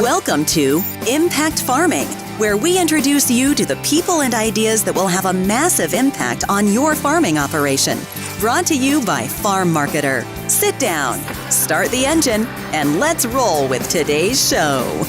Welcome to Impact Farming, where we introduce you to the people and ideas that will have a massive impact on your farming operation. Brought to you by Farm Marketer. Sit down, start the engine, and let's roll with today's show.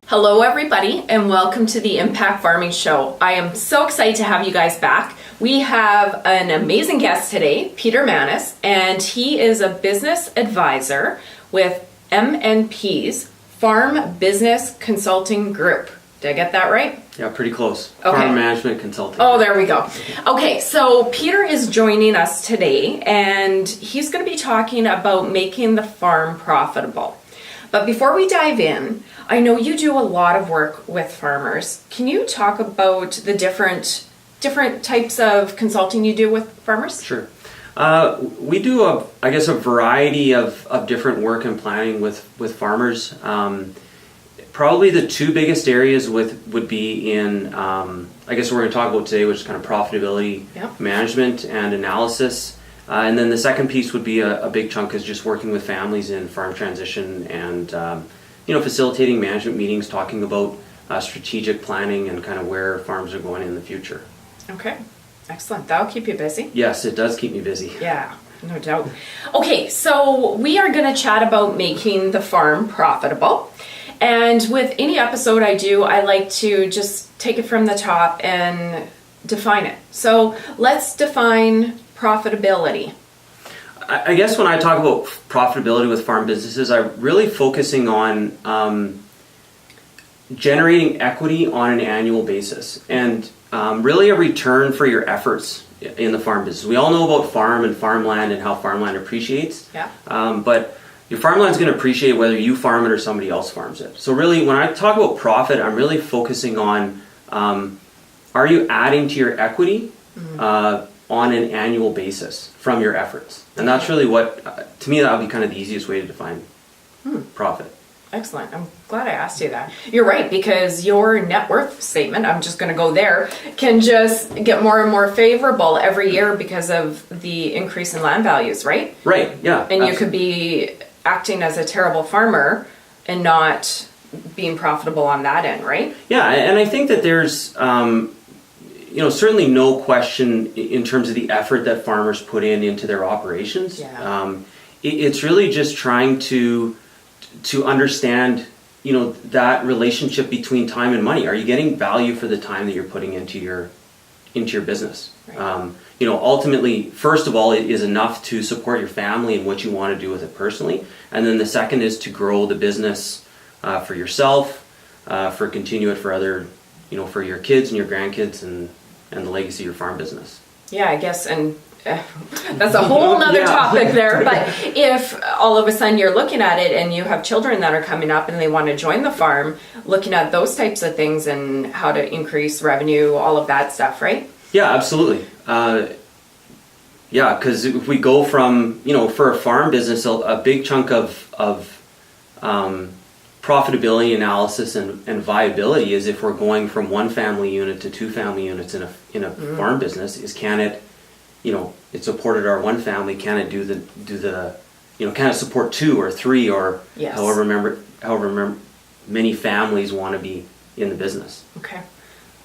Hello everybody and welcome to the Impact Farming Show. I am so excited to have you guys back. We have an amazing guest today, Peter Manness, and he is a business advisor with MNP's Farm Business Consulting Group. Did I get that right? Yeah, pretty close. Okay. Farm Management Consulting. Oh, there we go. Okay, so Peter is joining us today and he's going to be talking about making the farm profitable. But before we dive in, I know you do a lot of work with farmers. Can you talk about the different types of consulting you do with farmers? Sure. We do a variety of different work and planning with farmers. Probably the two biggest areas would be in, we're going to talk about today, which is kind of profitability management and analysis. And then the second piece would be a big chunk is just working with families in farm transition and facilitating management meetings, talking about strategic planning and kind of where farms are going in the future. Okay, excellent. That'll keep you busy. Yes, it does keep me busy. Yeah, no doubt. Okay, so we are going to chat about making the farm profitable. And with any episode I do, I like to just take it from the top and define it. So let's define profitability. I guess when I talk about profitability with farm businesses, I'm really focusing on generating equity on an annual basis and really a return for your efforts in the farm business. We all know about farm and farmland and how farmland appreciates, but your farmland is going to appreciate whether you farm it or somebody else farms it. So really, when I talk about profit, I'm really focusing on are you adding to your equity on an annual basis from your efforts. And that's really what, to me, that would be kind of the easiest way to define profit. Excellent. I'm glad I asked you that. You're right, because your net worth statement, I'm just going to go there, can just get more and more favorable every year because of the increase in land values, right? Right, yeah. And you could be acting as a terrible farmer and not being profitable on that end, right? Yeah, and I think that there's certainly no question in terms of the effort that farmers put into their operations. Yeah. It's really just trying to understand, that relationship between time and money. Are you getting value for the time that you're putting into your business? Right. Ultimately, first of all, it is enough to support your family and what you want to do with it personally. And then the second is to grow the business for yourself, for continue it for other, for your kids and your grandkids and the legacy of your farm business. Yeah, I guess, and that's a whole nother topic there, but if all of a sudden you're looking at it and you have children that are coming up and they want to join the farm, looking at those types of things and how to increase revenue, all of that stuff, right? Yeah, absolutely. Because if we go from, for a farm business, a big chunk of profitability analysis and viability is if we're going from one family unit to two family units in a farm business, is can it, it supported our one family, can it do the can it support two or three or however many families want to be in the business. Okay.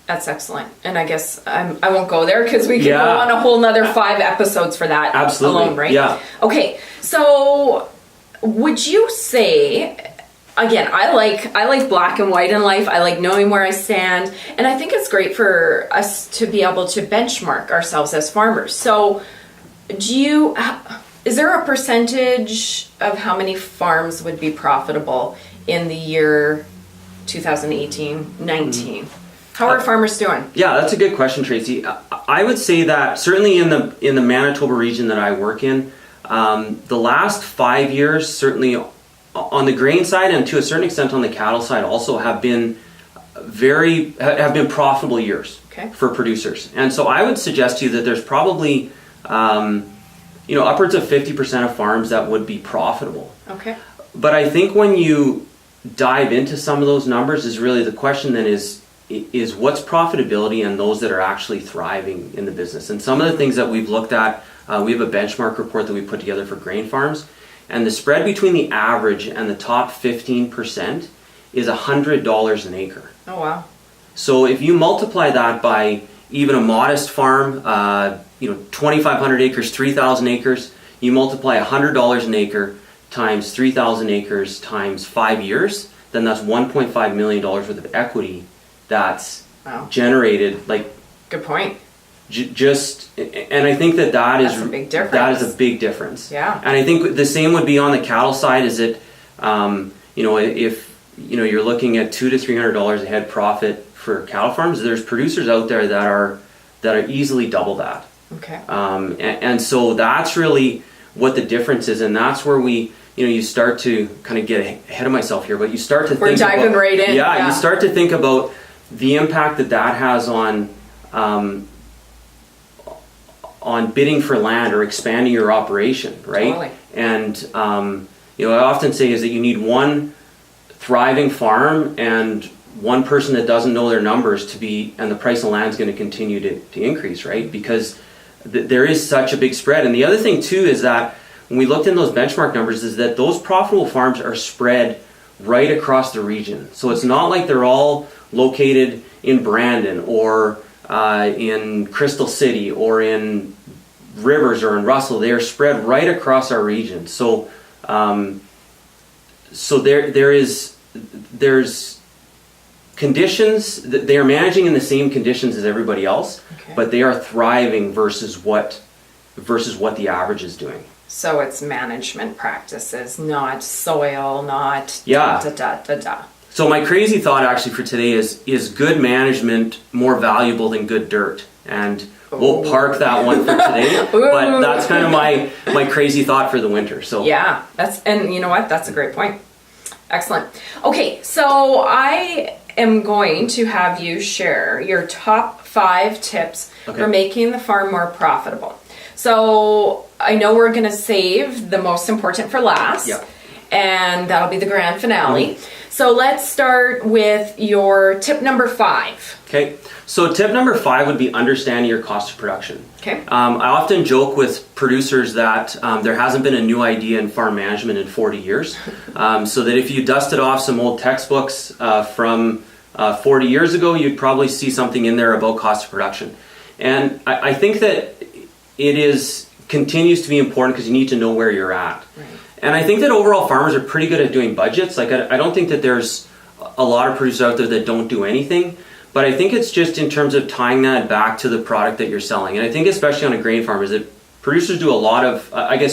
That's excellent. And I guess I won't go there because we could go on a whole nother 5 episodes for that alone, right? Yeah. Okay. So would you say, again, I like black and white in life. I like knowing where I stand. And I think it's great for us to be able to benchmark ourselves as farmers. So is there a percentage of how many farms would be profitable in the year 2018-19? How are farmers doing? Yeah, that's a good question, Tracy. I would say that certainly in the Manitoba region that I work in, the last 5 years, certainly on the grain side and to a certain extent on the cattle side also have been profitable years for producers. And so I would suggest to you that there's probably upwards of 50% of farms that would be profitable. Okay. But I think when you dive into some of those numbers is really the question then is what's profitability and those that are actually thriving in the business. And some of the things that we've looked at, we have a benchmark report that we put together for grain farms, and the spread between the average and the top 15% is $100 an acre. Oh, wow. So if you multiply that by even a modest farm, 2,500 acres, 3,000 acres, you multiply $100 an acre times 3,000 acres times 5 years, then that's $1.5 million worth of equity that's generated. Good point. And I think that's a big difference. That is a big difference. Yeah. And I think the same would be on the cattle side. Is it, if you're looking at $200 to $300 a head profit for cattle farms, there's producers out there that are easily double that. Okay. And so that's really what the difference is, and that's where you start to kind of get ahead of myself here, but you start to think. We're diving right in. Yeah, you start to think about the impact that has on bidding for land or expanding your operation, right? Totally. And I often say is that you need one thriving farm and one person that doesn't know their numbers and the price of land is going to continue to increase, right? Because there is such a big spread. And the other thing too is that when we looked in those benchmark numbers is that those profitable farms are spread right across the region. So it's not like they're all located in Brandon or in Crystal City or in Rivers or in Russell. They are spread right across our region. So there's conditions that they are managing in the same conditions as everybody else, but they are thriving versus what the average is doing. So it's management practices, not soil, not da. So my crazy thought actually for today is good management more valuable than good dirt? And we'll park that one for today. But that's kind of my crazy thought for the winter. So yeah, and you know what? That's a great point. Excellent. Okay, so I am going to have you share your top 5 tips for making the farm more profitable. So I know we're going to save the most important for last, and that'll be the grand finale. Mm-hmm. So let's start with your tip number 5. Okay, so tip number 5 would be understanding your cost of production. Okay. I often joke with producers that there hasn't been a new idea in farm management in 40 years. So that if you dusted off some old textbooks from 40 years ago, you'd probably see something in there about cost of production. And I think that continues to be important because you need to know where you're at. Right. And I think that overall farmers are pretty good at doing budgets. Like I don't think that there's a lot of producers out there that don't do anything, but I think it's just in terms of tying that back to the product that you're selling. And I think especially on a grain farm is that producers do a lot of,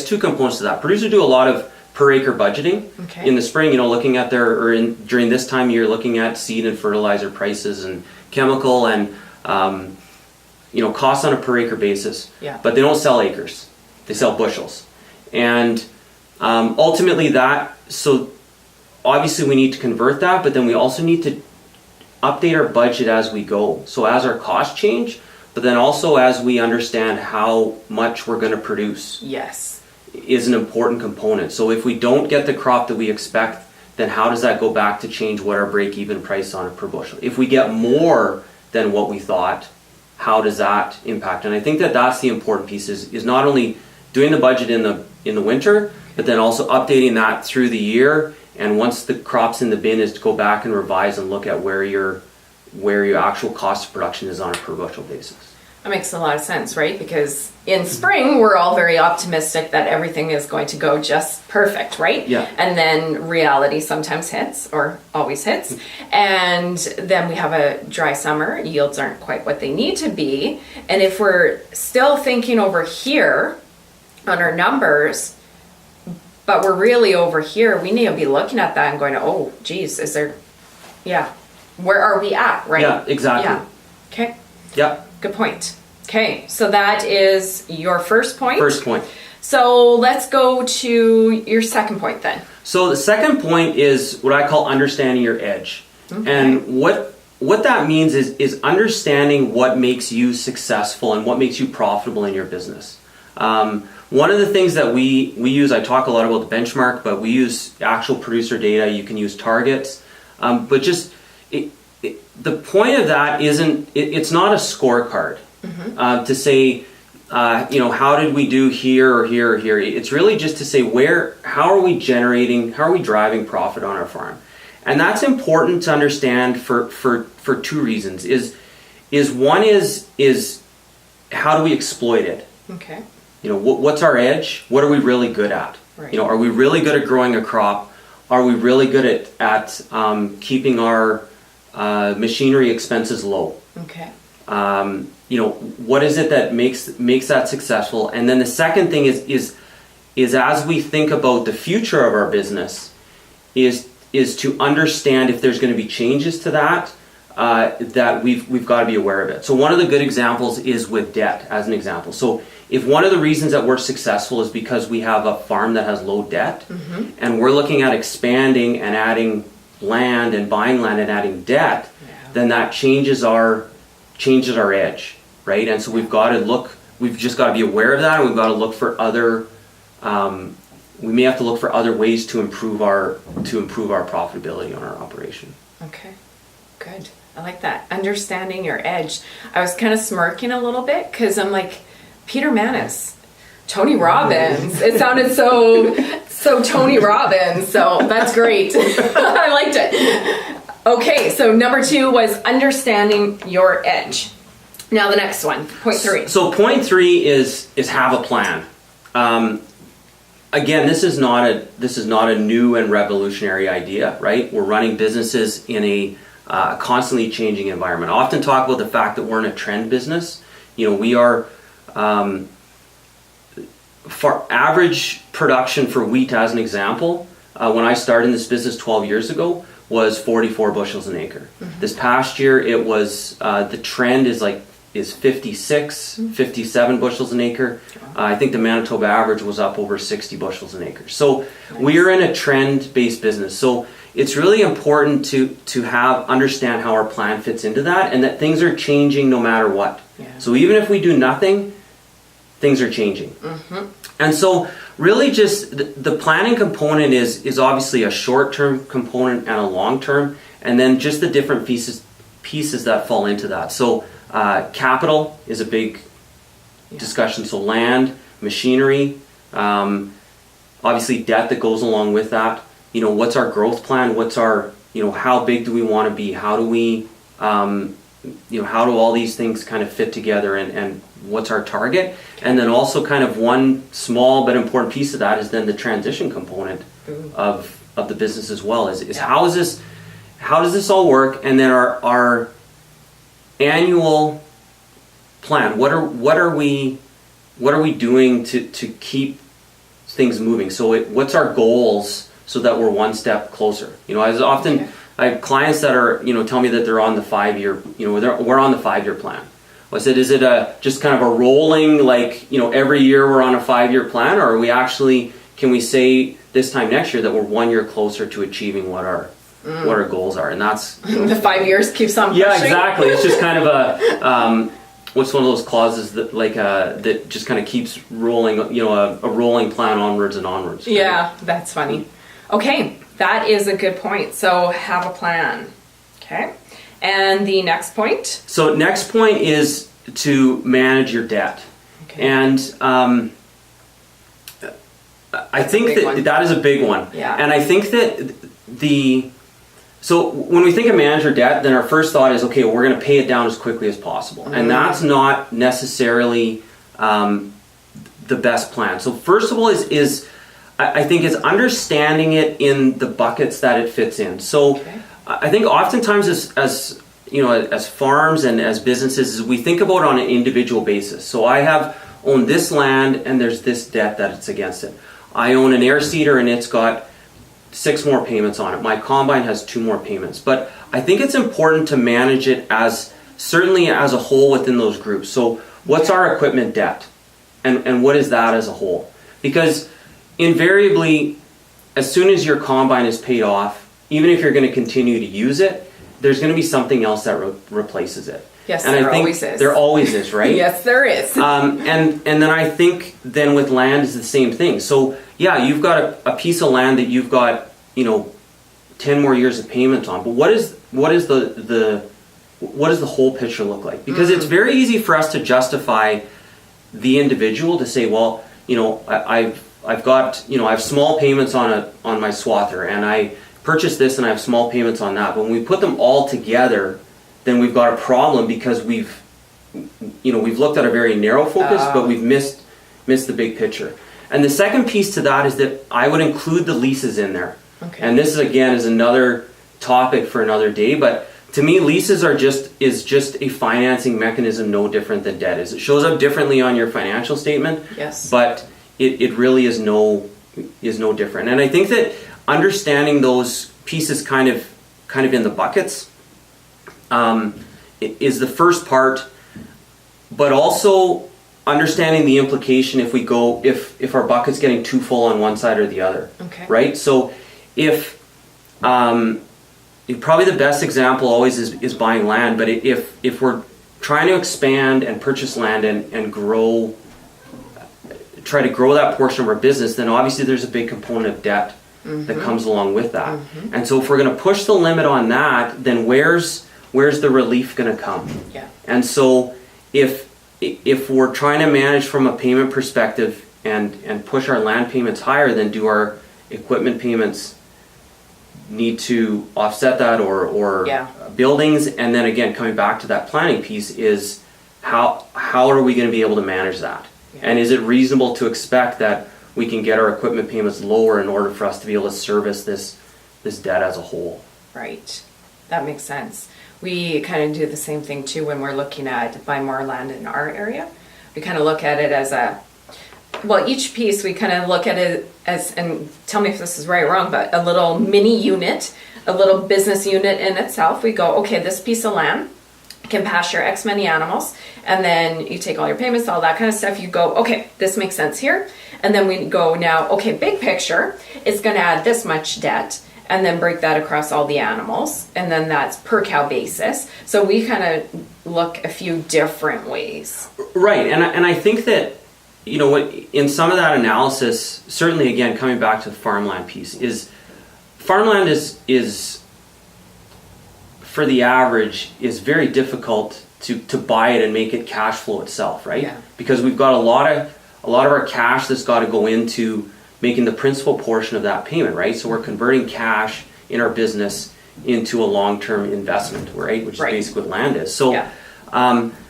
2 components to that. Producers do a lot of per acre budgeting in the spring, looking at during this time of year, looking at seed and fertilizer prices and chemical and costs on a per acre basis. Yeah. But they don't sell acres; they sell bushels. And ultimately, so obviously we need to convert that, but then we also need to update our budget as we go. So as our costs change, but then also as we understand how much we're going to produce. Yes. Is an important component. So if we don't get the crop that we expect, then how does that go back to change what our break-even price on it per bushel? If we get more than what we thought, how does that impact? And I think that that's the important piece is not only doing the budget in the winter, but then also updating that through the year. And once the crop's in the bin, is to go back and revise and look at where your actual cost of production is on a per bushel basis. That makes a lot of sense, right? Because in spring, we're all very optimistic that everything is going to go just perfect, right? Yeah. And then reality sometimes hits, or always hits. And then we have a dry summer. Yields aren't quite what they need to be. And if we're still thinking over here on our numbers, but we're really over here, we need to be looking at that and going, oh, geez, where are we at, right? Yeah, exactly. Yeah. Okay. Yeah. Good point. Okay, so that is your first point. First point. So let's go to your second point then. So the second point is what I call understanding your edge. Okay. And what that means is understanding what makes you successful and what makes you profitable in your business. One of the things that we use, I talk a lot about the benchmark, but we use actual producer data. You can use targets, but just the point of that it's not a scorecard to say, how did we do here or here or here. It's really just to say how are we driving profit on our farm. And that's important to understand for two reasons. One is how do we exploit it? Okay. What's our edge? What are we really good at? Right. Are we really good at growing a crop? Are we really good at keeping our machinery expenses low? Okay. What is it that makes that successful? And then the second thing is as we think about the future of our business, is to understand if there's going to be changes to that we've got to be aware of it. So one of the good examples is with debt, as an example. So if one of the reasons that we're successful is because we have a farm that has low debt, and we're looking at expanding and adding land and buying land and adding debt, then that changes our edge, right? And so we've just got to be aware of that, and we've got to look for other we may have to look for other ways to improve our profitability on our operation. Okay, good. I like that. Understanding your edge. I was kind of smirking a little bit because I'm like, Peter Manness, Tony Robbins. It sounded so Tony Robbins. So that's great. I liked it. Okay, so number 2 was understanding your edge. Now the next one, point 3. So point 3 is have a plan. Again, this is not a new and revolutionary idea, right? We're running businesses in a constantly changing environment. I often talk about the fact that we're in a trend business. We are for average production for wheat, as an example. When I started in this business 12 years ago, was 44 bushels an acre. This past year, it was the trend is 56, 57 bushels an acre. I think the Manitoba average was up over 60 bushels an acre. So we're in a trend-based business. So it's really important to understand how our plan fits into that, and that things are changing no matter what. Yeah. So even if we do nothing, things are changing. And so really just the planning component is obviously a short-term component and a long-term, and then just the different pieces that fall into that. So capital is a big discussion. So land, machinery, obviously debt that goes along with that. What's our growth plan? What's our, how big do we want to be? How do we, how do all these things kind of fit together, and what's our target? And then also kind of one small but important piece of that is then the transition component of the business as well. Is how does this all work? And then our annual plan. What are we doing to keep things moving? So what's our goals so that we're one step closer? As often I have clients that are tell me that they're on the 5-year. We're on the 5-year plan. I said, is it just kind of a rolling, every year we're on a 5-year plan, or are we actually, can we say this time next year that we're 1 year closer to achieving what our goals are? And that's the 5 years keeps on pushing. Yeah, exactly. It's just kind of a what's one of those clauses that that just kind of keeps rolling, a rolling plan onwards and onwards. Right? Yeah, that's funny. Okay, that is a good point. So have a plan. Okay. And the next point? So next point is to manage your debt. Okay. And I think that is a big one. Yeah. And I think that so when we think of manage your debt, then our first thought is, okay, we're going to pay it down as quickly as possible. And that's not necessarily the best plan. So first of all I think is understanding it in the buckets that it fits in. So I think oftentimes as farms and as businesses, we think about it on an individual basis. So I own this land and there's this debt that it's against it. I own an air seeder and it's got 6 more payments on it. My combine has 2 more payments. But I think it's important to manage it certainly as a whole within those groups. So what's our equipment debt? And what is that as a whole? Because invariably, as soon as your combine is paid off, even if you're going to continue to use it, there's going to be something else that replaces it. Yes, and there I think always is. There always is, right? Yes, there is. And then I think then with land is the same thing. So yeah, you've got a piece of land that you've got, 10 more years of payments on. But what is the whole picture look like? Because it's very easy for us to justify the individual to say, well, I've got, I have small payments on my swather, and I purchased this and I have small payments on that. But when we put them all together, then we've got a problem because we've looked at a very narrow focus, but we've missed the big picture. And the second piece to that is that I would include the leases in there. Okay. And this is another topic for another day, but to me, leases is just a financing mechanism no different than debt is. It shows up differently on your financial statement, yes, but it really is no different. And I think that understanding those pieces kind of in the buckets is the first part, but also understanding the implication if our bucket's getting too full on one side or the other. Okay. Right? So if probably the best example always is buying land, but if we're trying to expand and purchase land and try to grow that portion of our business, then obviously there's a big component of debt that comes along with that. And so if we're going to push the limit on that, then where's the relief going to come? Yeah. And so if we're trying to manage from a payment perspective and push our land payments higher, then do our equipment payments need to offset that or buildings? And then again, coming back to that planning piece is how are we going to be able to manage that? Yeah. And is it reasonable to expect that we can get our equipment payments lower in order for us to be able to service this debt as a whole? Right. That makes sense. We kind of do the same thing too when we're looking at buying more land in our area. We kind of look at it as each piece we kind of look at it as, and tell me if this is right or wrong, but a little mini unit, a little business unit in itself. We go, okay, this piece of land can pasture X many animals, and then you take all your payments, all that kind of stuff. You go, okay, this makes sense here. And then we go now, okay, big picture, it's going to add this much debt, and then break that across all the animals, and then that's per cow basis. So we kind of look a few different ways. Right, and I think that, in some of that analysis, certainly again, coming back to the farmland piece, is farmland is for the average is very difficult to buy it and make it cash flow itself, right? Yeah. Because we've got a lot of our cash that's got to go into making the principal portion of that payment, right? So we're converting cash in our business into a long-term investment, right? Which is basically what land is. So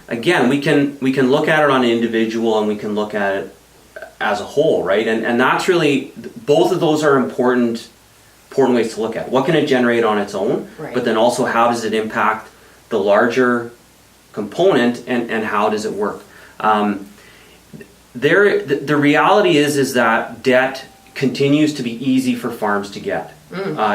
again, we can look at it on an individual and we can look at it as a whole, right? And that's really, both of those are important ways to look at. What can it generate on its own? Right. But then also, how does it impact the larger component and how does it work? The reality is that debt continues to be easy for farms to get.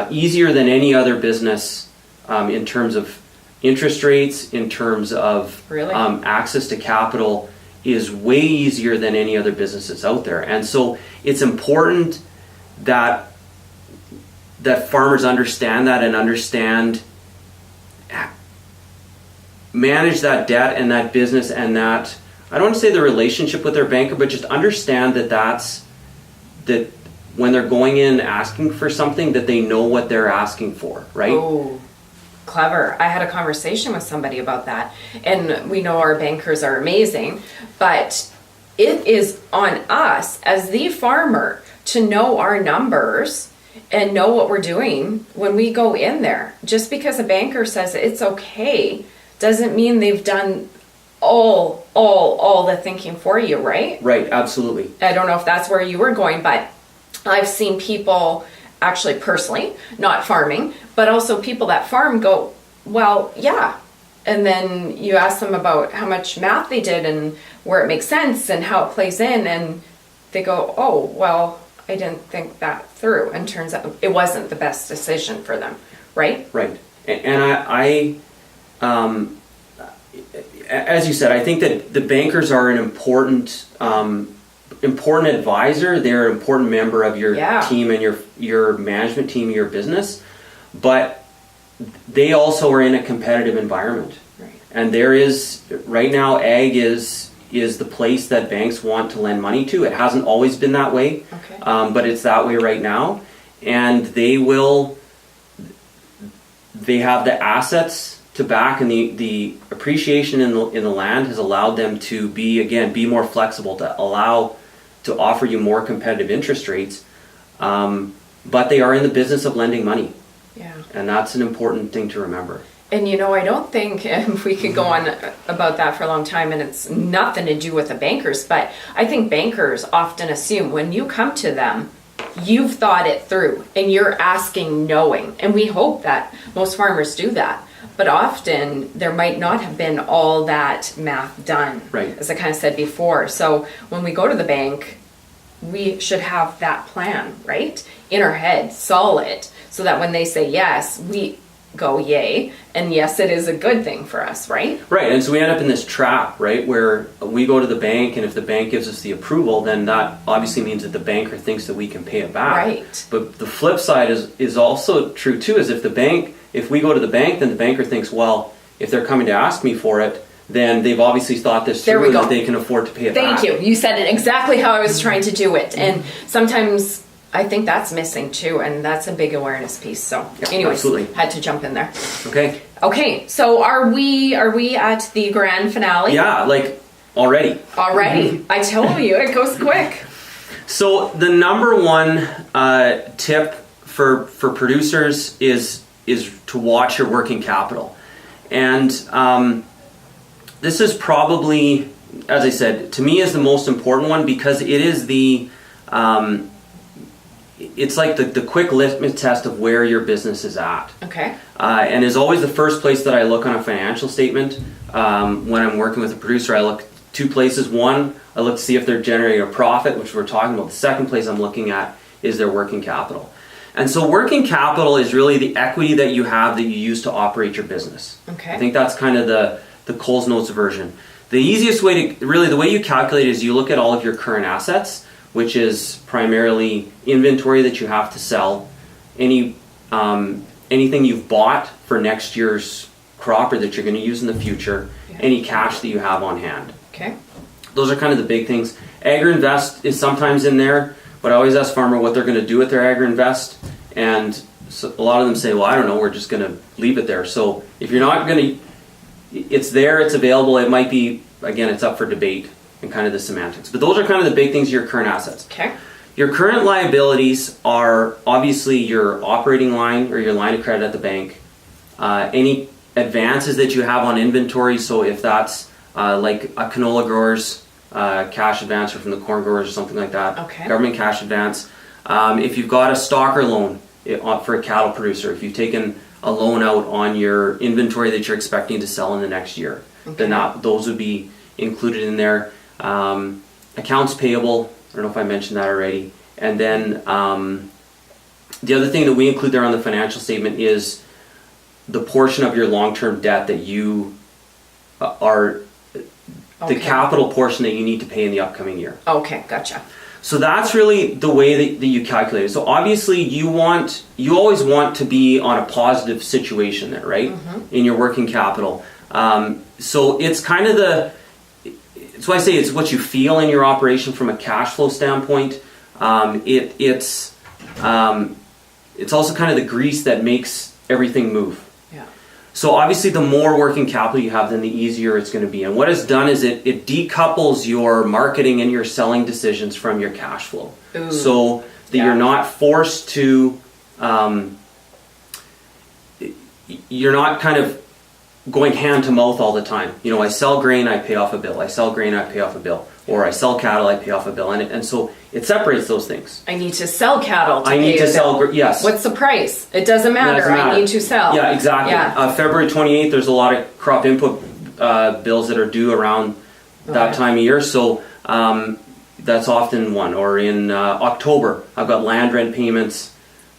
Easier than any other business in terms of interest rates, in terms of access to capital, is way easier than any other businesses out there. And so it's important that farmers understand that and manage that debt and that business and that, I don't want to say the relationship with their banker, but just understand that when they're going in asking for something, that they know what they're asking for, right? Oh, clever. I had a conversation with somebody about that, and we know our bankers are amazing, but it is on us as the farmer to know our numbers and know what we're doing when we go in there. Just because a banker says it's okay doesn't mean they've done all the thinking for you, right? Right, absolutely. I don't know if that's where you were going, but I've seen people, actually personally, not farming, but also people that farm go, well, yeah. And then you ask them about how much math they did and where it makes sense and how it plays in, and they go, oh, well, I didn't think that through, and turns out it wasn't the best decision for them, right? Right. And I as you said, I think that the bankers are an important important advisor. They're an important member of your team and your management team, your business. But they also are in a competitive environment. Right. And there is, right now, ag is the place that banks want to lend money to. It hasn't always been that way, but it's that way right now. And they have the assets to back, and the appreciation in the land has allowed them to be more flexible, to offer you more competitive interest rates. But they are in the business of lending money. Yeah. And that's an important thing to remember. And I don't think, and we could go on about that for a long time, and it's nothing to do with the bankers, but I think bankers often assume when you come to them, you've thought it through and you're asking knowing. And we hope that most farmers do that. But often there might not have been all that math done, right, as I kind of said before. So when we go to the bank, we should have that plan, right, in our head, solid, so that when they say yes, we go yay, and yes, it is a good thing for us, right? Right, and so we end up in this trap, right, where we go to the bank, and if the bank gives us the approval, then that obviously means that the banker thinks that we can pay it back. Right. But the flip side is also true too, is if we go to the bank, then the banker thinks, well, if they're coming to ask me for it, then they've obviously thought this through and that they can afford to pay it back. Thank you. You said it exactly how I was trying to do it. And sometimes I think that's missing too, and that's a big awareness piece. So anyways, absolutely. Had to jump in there. Okay, so are we at the grand finale? Yeah, like already. I told you, it goes quick. So the number one tip for producers is to watch your working capital. And this is probably, as I said, to me is the most important one, because it is it's like the quick litmus test of where your business is at. Okay. And is always the first place that I look on a financial statement. When I'm working with a producer, I look two places. One, I look to see if they're generating a profit, which we're talking about. The second place I'm looking at is their working capital. And so working capital is really the equity that you have that you use to operate your business. Okay. I think that's kind of the Coles Notes version. The easiest way the way you calculate is you look at all of your current assets, which is primarily inventory that you have to sell, anything you've bought for next year's crop or that you're going to use in the future, any cash that you have on hand. Okay. Those are kind of the big things. Agri-invest is sometimes in there, but I always ask farmer what they're going to do with their agri-invest, and so a lot of them say, well, I don't know, we're just going to leave it there. So if you're not going to, it's there, it's available, it might be, again, it's up for debate and kind of the semantics. But those are kind of the big things, your current assets. Okay. Your current liabilities are obviously your operating line or your line of credit at the bank, any advances that you have on inventory, so if that's like a canola grower's cash advance or from the corn growers or something like that, government cash advance. If you've got a stocker loan for a cattle producer, if you've taken a loan out on your inventory that you're expecting to sell in the next year, then those would be included in there. Accounts payable, I don't know if I mentioned that already. And then the other thing that we include there on the financial statement is the portion of your long-term debt that you are, the capital portion that you need to pay in the upcoming year. Okay, gotcha. So that's really the way that you calculate it. So obviously you always want to be on a positive situation there, right? In your working capital. So it's kind of that's why I say it's what you feel in your operation from a cash flow standpoint. It's also kind of the grease that makes everything move. Yeah. So obviously the more working capital you have, then the easier it's going to be. And what it's done is it decouples your marketing and your selling decisions from your cash flow. Ooh. So that you're not forced to, you're not kind of going hand to mouth all the time. You know, I sell grain, I pay off a bill. I sell grain, I pay off a bill. Or I sell cattle, I pay off a bill. And so it separates those things. I need to sell cattle to I need pay to a bill. sell, yes. What's the price? It doesn't matter. I need to sell. Yeah, exactly. Yeah. February 28th, there's a lot of crop input bills that are due around that time of year. So that's often one. Or in October, I've got land rent payments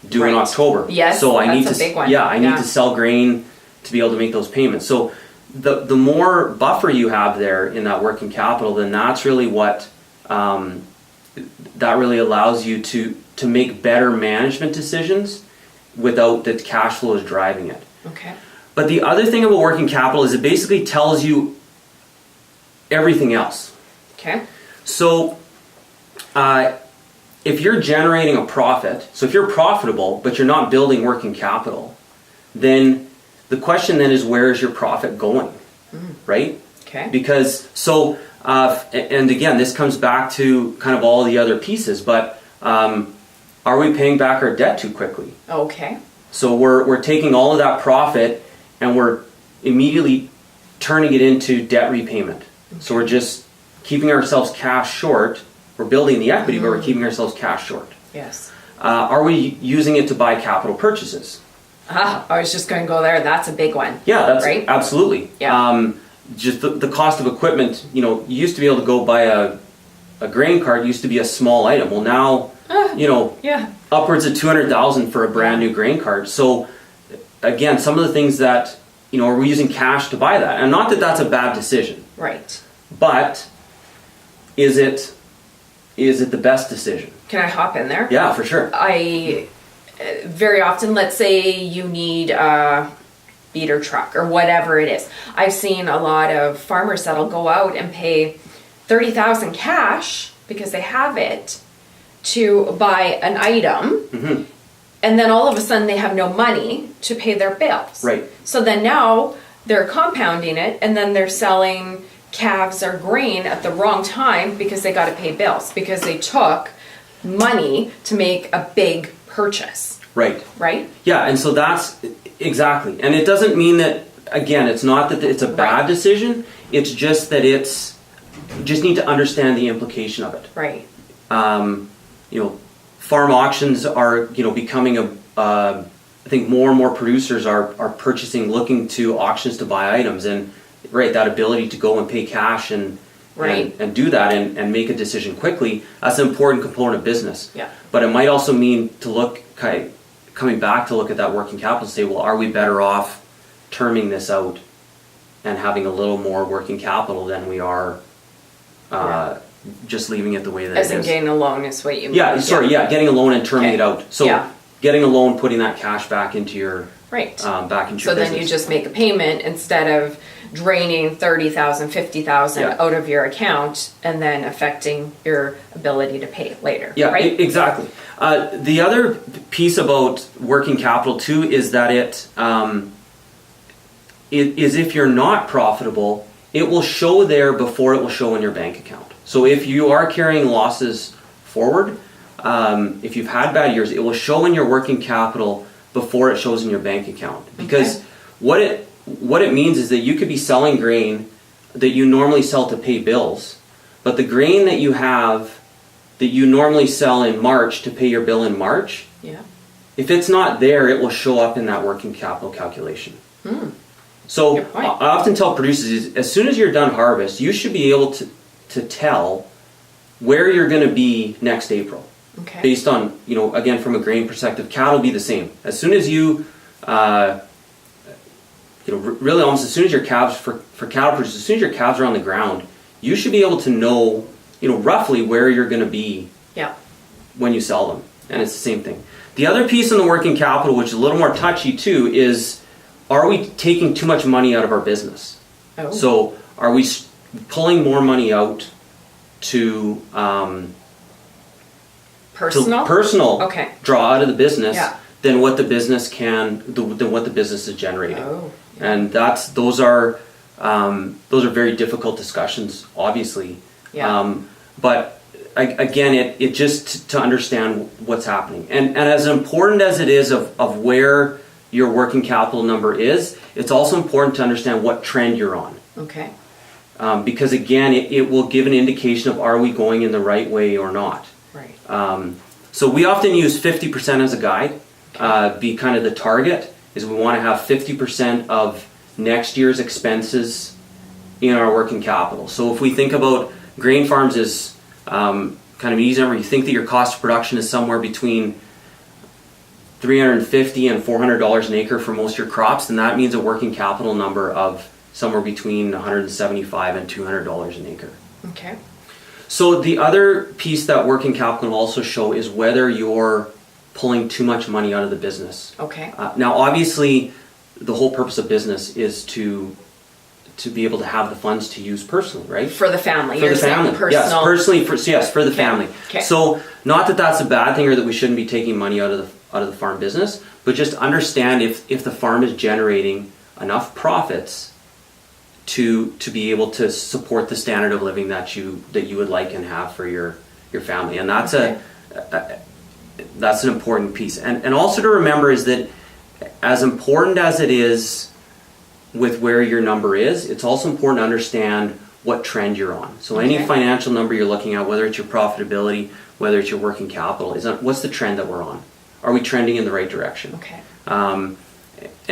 due in October. Yes, so I that's need a to, big one. Yeah, I need to sell grain to be able to make those payments. So the more buffer you have there in that working capital, then that's really what that really allows you to make better management decisions without the cash flow is driving it. Okay. But the other thing about working capital is it basically tells you everything else. Okay. So if you're generating a profit, so if you're profitable but you're not building working capital, then the question then is, where is your profit going, right? Okay. Because and again, this comes back to kind of all the other pieces, but are we paying back our debt too quickly? Okay. So we're taking all of that profit and we're immediately turning it into debt repayment. Okay. So we're just keeping ourselves cash short. We're building the equity, but we're keeping ourselves cash short. Yes. Are we using it to buy capital purchases? I was just going to go there. That's a big one. Yeah, that's right. Absolutely. Yeah. Just the cost of equipment. You used to be able to go buy a grain cart. Used to be a small item. Well, now yeah, upwards of $200,000 for a brand new grain cart. So again, some of the things that are we using cash to buy that? And not that that's a bad decision. Right. But is it the best decision? Can I hop in there? Yeah, for sure. I very often, let's say you need a beater truck or whatever it is. I've seen a lot of farmers that'll go out and pay $30,000 cash because they have it to buy an item, and then all of a sudden they have no money to pay their bills. Right. So then now they're compounding it, and then they're selling calves or grain at the wrong time because they got to pay bills because they took money to make a big purchase. Right. Right? Yeah, and so that's exactly. And it doesn't mean that, again, it's not that it's a bad decision. It's just that you just need to understand the implication of it. Right. Farm auctions are, becoming I think more and more producers are purchasing, looking to auctions to buy items, and that ability to go and pay cash and do that and make a decision quickly, that's an important component of business. Yeah. But it might also mean to coming back to look at that working capital and say, well, are we better off terming this out and having a little more working capital than we are just leaving it the way that it is. As in getting a loan is what you mean. Yeah, getting a loan and terming it out. So Yeah. getting a loan, putting that cash back into your Right. back into So your then business. you just make a payment instead of draining 30,000, 50,000 Yeah. out of your account and then affecting your ability to pay later. Yeah, right? Exactly. The other piece about working capital too is that it is, if you're not profitable, it will show there before it will show in your bank account. So if you are carrying losses forward, if you've had bad years, it will show in your working capital before it shows in your bank account. Because what it means is that you could be selling grain that you normally sell to pay bills, but the grain that you have that you normally sell in March to pay your bill in March, if it's not there, it will show up in that working capital calculation. So I often tell producers, as soon as you're done harvest, you should be able to tell where you're going to be next April. Okay. Based on, again, from a grain perspective, cattle will be the same. As soon as you, really almost as soon as your calves, for cattle producers, as soon as your calves are on the ground, you should be able to know, roughly where you're going to be when you sell them. And it's the same thing. The other piece in the working capital, which is a little more touchy too, is, are we taking too much money out of our business? Oh. So are we pulling more money out to personal Okay. draw out of the business Yeah. than what the business than what the business is generating? Oh. And those are very difficult discussions, obviously. Yeah. But again, it just to understand what's happening, and as important as it is of where your working capital number is, it's also important to understand what trend you're on. Okay. Because again, it will give an indication of, are we going in the right way or not. Right. So we often use 50% as a guide, be kind of the target, is we want to have 50% of next year's expenses in our working capital. So if we think about grain farms as kind of an easy number, you think that your cost of production is somewhere between $350 and $400 an acre for most of your crops, then that means a working capital number of somewhere between $175 and $200 an acre. Okay. So the other piece that working capital will also show is whether you're pulling too much money out of the business. Okay. Now, obviously, the whole purpose of business is to be able to have the funds to use personally, right? For the family. For You're the family. saying personal. Yes, personally. For the family. Okay. So, not that that's a bad thing or that we shouldn't be taking money out of the farm business, but just understand if the farm is generating enough profits to be able to support the standard of living that you would like and have for your family, and that's that's an important piece. And also to remember is that as important as it is with where your number is, it's also important to understand what trend you're on. So any financial number you're looking at, whether it's your profitability, whether it's your working capital, what's the trend that we're on? Are we trending in the right direction? Okay. And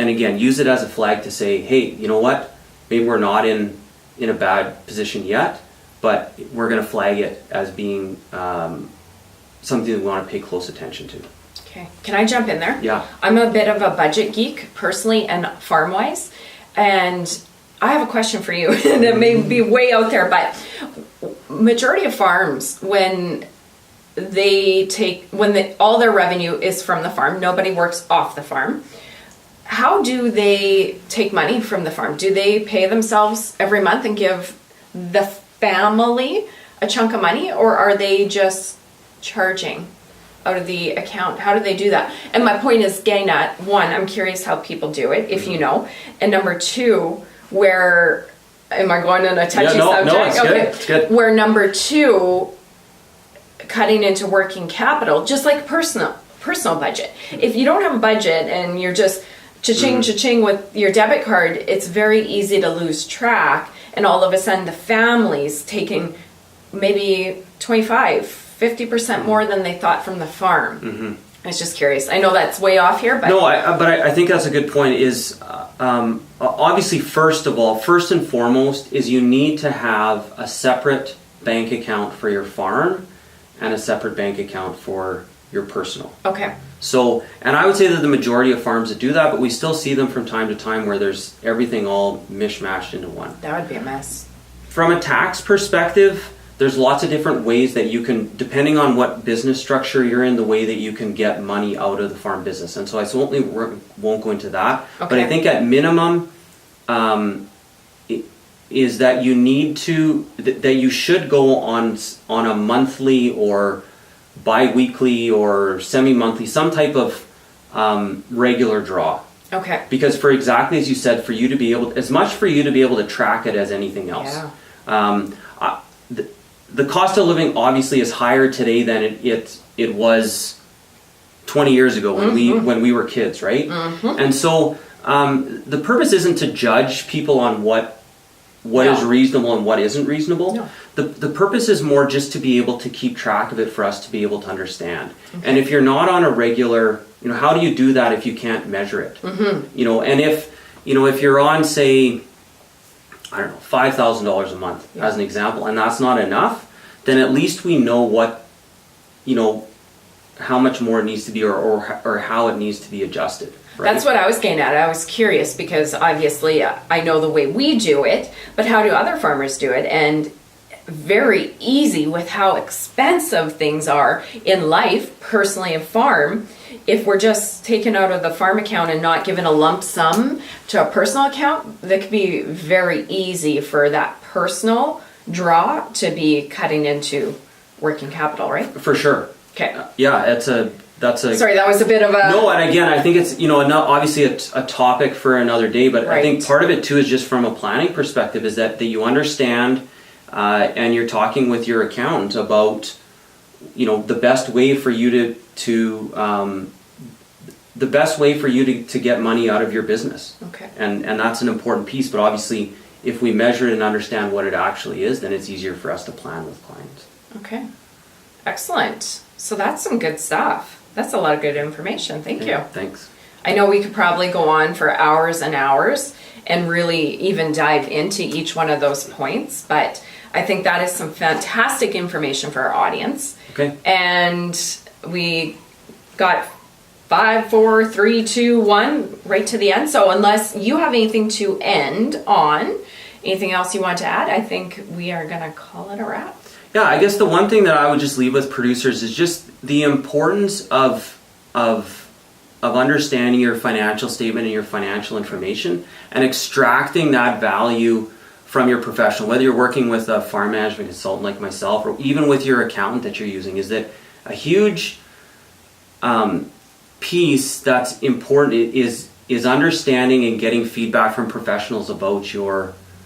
again, use it as a flag to say, hey, you know what? Maybe we're not in a bad position yet, but we're going to flag it as being something that we want to pay close attention to. Okay. Can I jump in there? Yeah. I'm a bit of a budget geek personally and farm-wise. And I have a question for you, and it may be way out there, but majority of farms, when all their revenue is from the farm, nobody works off the farm. How do they take money from the farm? Do they pay themselves every month and give the family a chunk of money, or are they just charging out of the account? How do they do that? And my point is getting at, one, I'm curious how people do it, if you know. And number two, where, am I going on a touchy subject? No, it's good. It's good. Where number two, cutting into working capital, just like personal budget. If you don't have a budget and you're just cha-ching with your debit card, it's very easy to lose track, and all of a sudden the family's taking maybe 25-50% more than they thought from the farm. Mm-hmm. I was just curious. I know that's way off here, but... No, I think that's a good point. Is obviously, first and foremost, is you need to have a separate bank account for your farm and a separate bank account for your personal. Okay. So, and I would say that the majority of farms that do that, but we still see them from time to time where there's everything all mishmashed into one. That would be a mess. From a tax perspective, there's lots of different ways that you can, depending on what business structure you're in, the way that you can get money out of the farm business. And so I certainly won't go into that. Okay. But I think at minimum, is that you need to, that you should go on a monthly or bi-weekly or semi-monthly, some type of regular draw. Okay. Because for exactly as you said, for you to be able, as much for you to be able to track it as anything else. Yeah. The cost of living obviously is higher today than it was 20 years ago when we were kids, right? Mm-hmm. And so the purpose isn't to judge people on what is reasonable and what isn't reasonable. No. The purpose is more just to be able to keep track of it for us to be able to understand. Okay. And if you're not on a regular, how do you do that if you can't measure it? Mm-hmm. And if you're on, say, I don't know, $5,000 a month as an example, and that's not enough, then at least we know how much more it needs to be or how it needs to be adjusted. Right? That's what I was getting at. I was curious because obviously I know the way we do it, but how do other farmers do it? And very easy with how expensive things are in life, personally a farm. If we're just taken out of the farm account and not given a lump sum to a personal account, that could be very easy for that personal draw to be cutting into working capital, right? For sure. Okay. Yeah, that's a. Sorry, that was a bit of a. No, and again, I think it's obviously a topic for another day, but right. I think part of it too is just from a planning perspective is that you understand, and you're talking with your accountant about, the best way for you to get money out of your business. Okay. And that's an important piece, but obviously if we measure it and understand what it actually is, then it's easier for us to plan with clients. Okay. Excellent. So that's some good stuff. That's a lot of good information. Thank you. Thanks. I know we could probably go on for hours and hours and really even dive into each one of those points, but I think that is some fantastic information for our audience. Okay. And we got 5, 4, 3, 2, 1 right to the end. So unless you have anything to end on, anything else you want to add, I think we are going to call it a wrap. Yeah, I guess the one thing that I would just leave with producers is just the importance of understanding your financial statement and your financial information and extracting that value from your professional, whether you're working with a farm management consultant like myself or even with your accountant that you're using. Is that a huge piece that's important is understanding and getting feedback from professionals about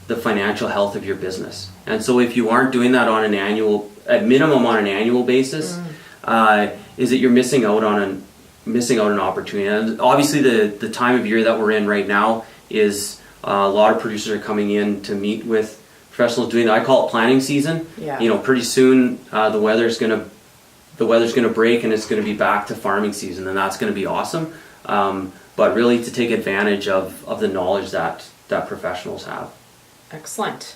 the financial health of your business. And so if you aren't doing that at minimum on an annual basis, is that you're missing out on an opportunity. And obviously the time of year that we're in right now is a lot of producers are coming in to meet with professionals doing that. I call it planning season. Yeah. Pretty soon the weather's gonna break and it's gonna be back to farming season, and that's gonna be awesome. But really to take advantage of the knowledge that professionals have. Excellent.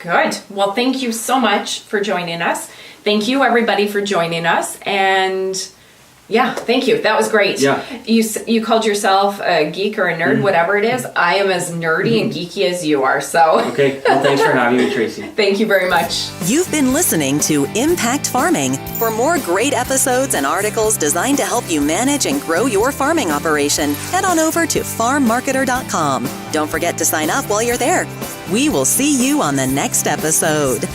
Good. Well, thank you so much for joining us. Thank you, everybody, for joining us. And yeah, thank you. That was great. Yeah. You called yourself a geek or a nerd, whatever it is. I am as nerdy and geeky as you are. So Okay. Well, thanks for having me, Tracy. Thank you very much. You've been listening to Impact Farming. For more great episodes and articles designed to help you manage and grow your farming operation, head on over to farmmarketer.com. Don't forget to sign up while you're there. We will see you on the next episode.